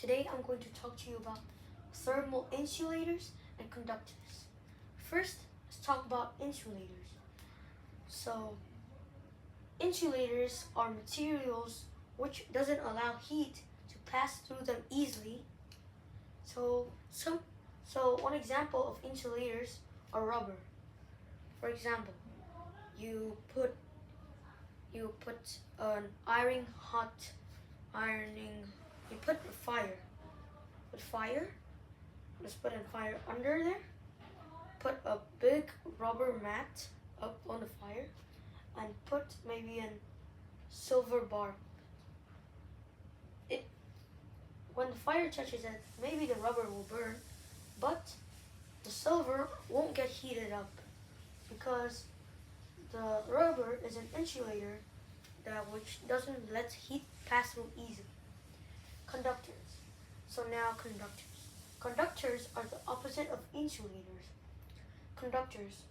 Today I'm going to talk to you about thermal insulators and conductors. First, let's talk about insulators. So, insulators are materials which doesn't allow heat to pass through them easily. So one example of insulators are rubber. For example, you put an you put a fire. Just put a fire under there. Put a big rubber mat up on the fire and put maybe a silver bar. When the fire touches it, maybe the rubber will burn, but the silver won't get heated up because the rubber is an insulator which doesn't let heat pass through easily. Conductors. So now conductors. Conductors are the opposite of insulators. Conductors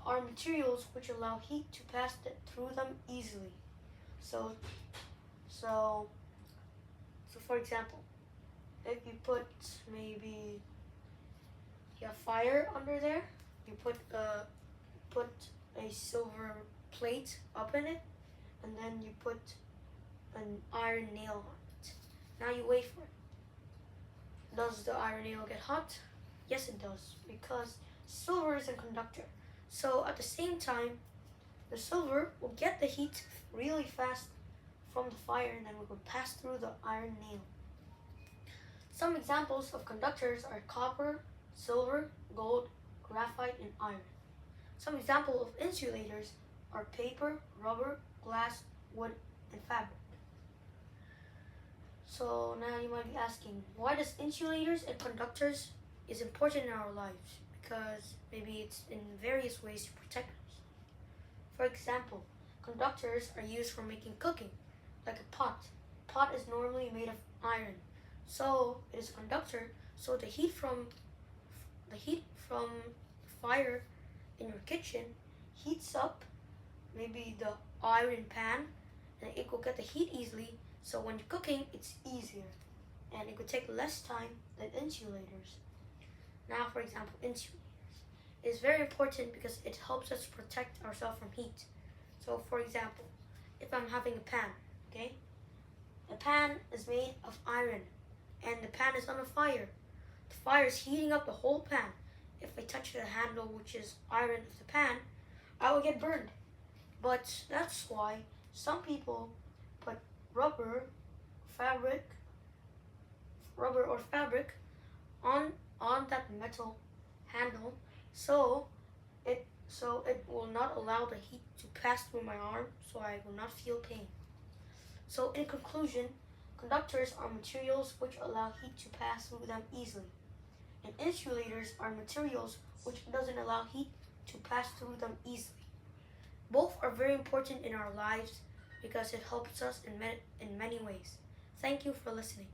are materials which allow heat to pass through them easily. So for example, if you put maybe fire under there, you put a silver plate up in it, and then you put an iron nail on it. Now you wait for it. Does the iron nail get hot? Yes, it does, because silver is a conductor. So at the same time, the silver will get the heat really fast from the fire, and then it will pass through the iron nail. Some examples of conductors are copper, silver, gold, graphite, and iron. Some examples of insulators are paper, rubber, glass, wood, and fabric. So now you might be asking, why does insulators and conductors is important in our lives? Because maybe it's in various ways to protect us. For example, conductors are used for making cooking, like a pot. A pot is normally made of iron, so it is a conductor. So the heat from fire in your kitchen heats up maybe the iron pan, and it will get the heat easily. So when you're cooking, it's easier, and it could take less time than insulators. Now, for example, insulators is very important because it helps us protect ourselves from heat. So, for example, if I'm having a pan, okay, the pan is made of iron, and the pan is on a fire. The fire is heating up the whole pan. If I touch the handle, which is iron of the pan, I will get burned. But that's why some people put rubber or fabric on that metal handle, so it will not allow the heat to pass through my arm, so I will not feel pain. So in conclusion, conductors are materials which allow heat to pass through them easily, and insulators are materials which doesn't allow heat to pass through them easily. Both are very important in our lives because it helps us in many ways. Thank you for listening.